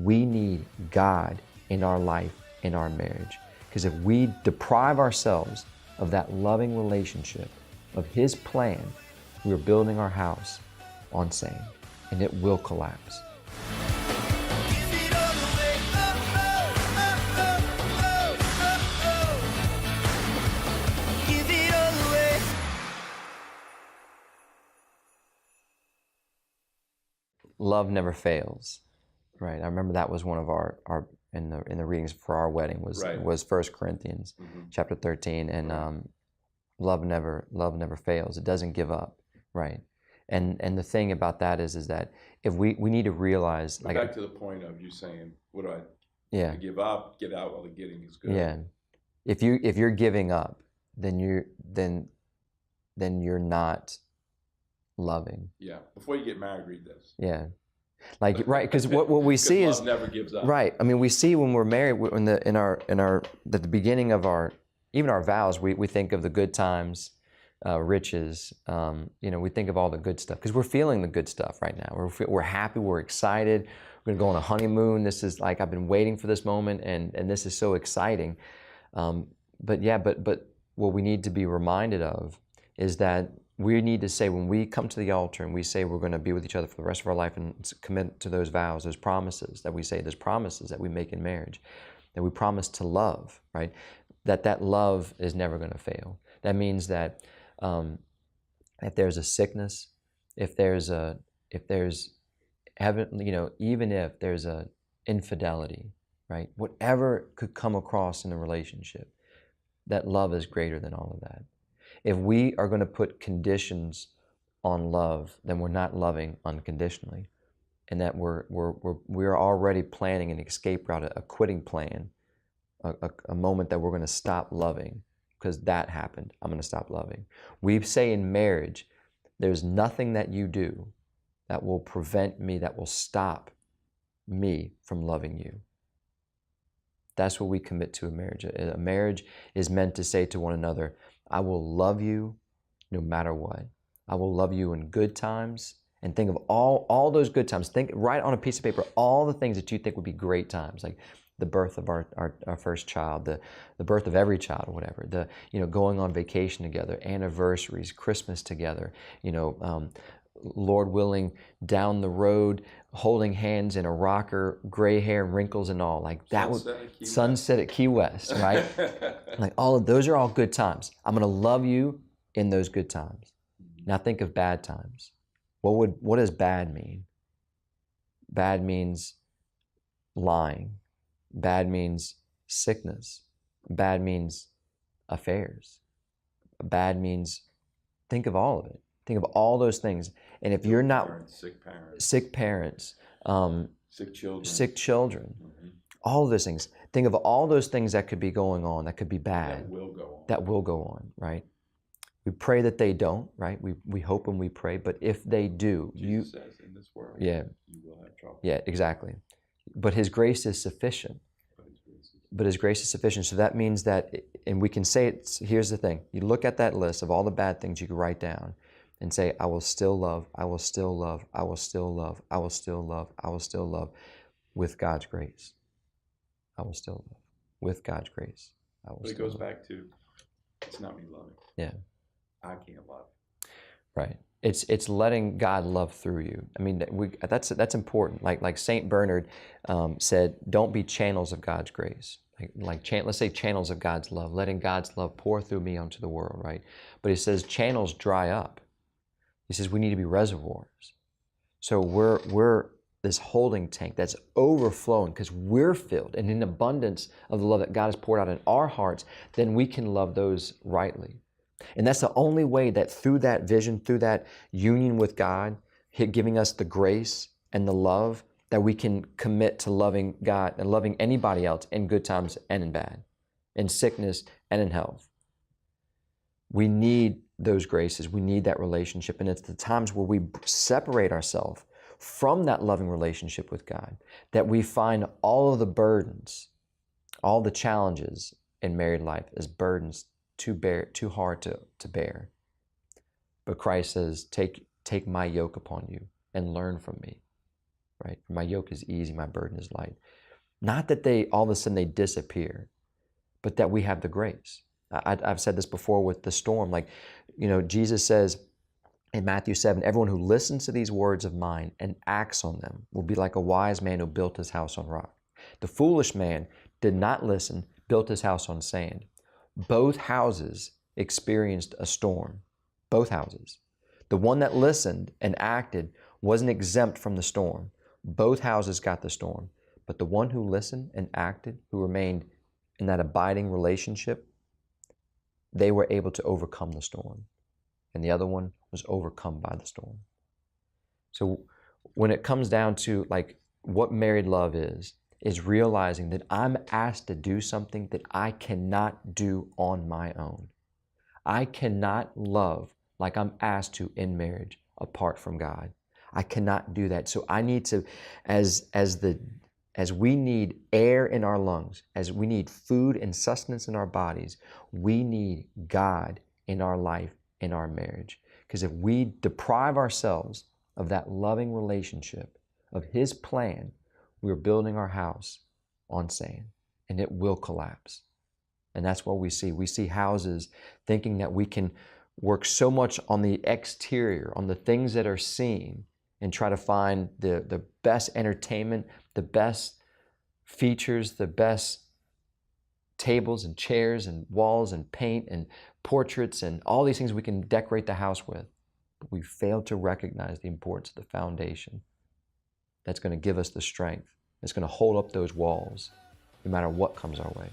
we need God in our life, in our marriage. Because if we deprive ourselves of that loving relationship, of His plan, we're building our house on sand, and it will collapse. Love never fails, right? I remember that was one of our in the readings for our wedding was 1 Corinthians chapter 13, and love never fails. It doesn't give up, right? And the thing about that is that if we need to realize, but like, back to the point of you saying, what do I yeah, give up, get out while the getting is good. Yeah, if you're giving up, then you're not loving. Yeah, before you get married, read this. Yeah, like, right, because what we see love is never gives up. Right. I mean, we see when we're married, in our at the beginning of even our vows, we think of the good times, riches. We think of all the good stuff because we're feeling the good stuff right now. We're happy. We're excited. We're gonna go on a honeymoon. This is like, I've been waiting for this moment, and this is so exciting. But what we need to be reminded of is that we need to say, when we come to the altar and we say we're going to be with each other for the rest of our life and commit to those vows, those promises that we say, those promises that we make in marriage, that we promise to love, right? That love is never going to fail. That means that if there's a sickness, if there's heaven, even if there's a infidelity, right? Whatever could come across in a relationship, that love is greater than all of that. If we are going to put conditions on love, then we're not loving unconditionally, and that we're already planning an escape route, a quitting plan, a moment that we're going to stop loving because that happened. I'm going to stop loving. We say in marriage, there's nothing that you do that will prevent me, that will stop me from loving you. That's what we commit to a marriage. A marriage is meant to say to one another, I will love you no matter what. I will love you in good times. And think of all those good times. Write on a piece of paper all the things that you think would be great times, like the birth of our first child, the birth of every child or whatever, going on vacation together, anniversaries, Christmas together, Lord willing, down the road, holding hands in a rocker, gray hair, wrinkles and all. Like that sunset at Key West, right? Like all of those are all good times. I'm going to love you in those good times. Now think of bad times. What does bad mean? Bad means lying. Bad means sickness. Bad means affairs. Bad means, think of all of it. Think of all those things. And if you're not sick parents, sick children, all of those things. Think of all those things that could be going on, that could be bad, that will go on, right? We pray that they don't, right? We hope and we pray, but if they do, Jesus says in this world, you will have trouble. Yeah, exactly. But His grace is sufficient. But His grace is sufficient. So that means that, and we can say it, here's the thing. You look at that list of all the bad things you could write down and say, I will still love, I will still love, I will still love, I will still love, I will still love with God's grace. I will still love with God's grace. But it goes back to, it's not me loving. Yeah. I can't love. Right. It's letting God love through you. I mean, that's important. Like Saint Bernard said, don't be channels of God's grace. Let's say channels of God's love, letting God's love pour through me onto the world, right? But he says channels dry up. He says we need to be reservoirs. So we're this holding tank that's overflowing because we're filled, and in abundance of the love that God has poured out in our hearts, then we can love those rightly. And that's the only way that through that vision, through that union with God, giving us the grace and the love, that we can commit to loving God and loving anybody else in good times and in bad, in sickness and in health. We need those graces. We need that relationship. And it's the times where we separate ourselves from that loving relationship with God that we find all of the burdens, all the challenges in married life as burdens too hard to bear. But Christ says, take my yoke upon you and learn from me. right? My yoke is easy, my burden is light. Not that they all of a sudden they disappear, but that we have the grace. I've said this before with the storm. Like, Jesus says in Matthew 7, everyone who listens to these words of mine and acts on them will be like a wise man who built his house on rock. The foolish man did not listen, built his house on sand. Both houses experienced a storm. Both houses. The one that listened and acted wasn't exempt from the storm. Both houses got the storm. But the one who listened and acted, who remained in that abiding relationship, they were able to overcome the storm. And the other one was overcome by the storm. So when it comes down to like what married love is realizing that I'm asked to do something that I cannot do on my own. I cannot love like I'm asked to in marriage apart from God. I cannot do that. So I need to, as we need air in our lungs, as we need food and sustenance in our bodies, we need God in our life, in our marriage. Because if we deprive ourselves of that loving relationship, of His plan, we're building our house on sand, and it will collapse. And that's what we see. We see houses thinking that we can work so much on the exterior, on the things that are seen, and try to find the best entertainment, the best features, the best tables and chairs and walls and paint and portraits and all these things we can decorate the house with. But we fail to recognize the importance of the foundation that's going to give us the strength, that's going to hold up those walls no matter what comes our way.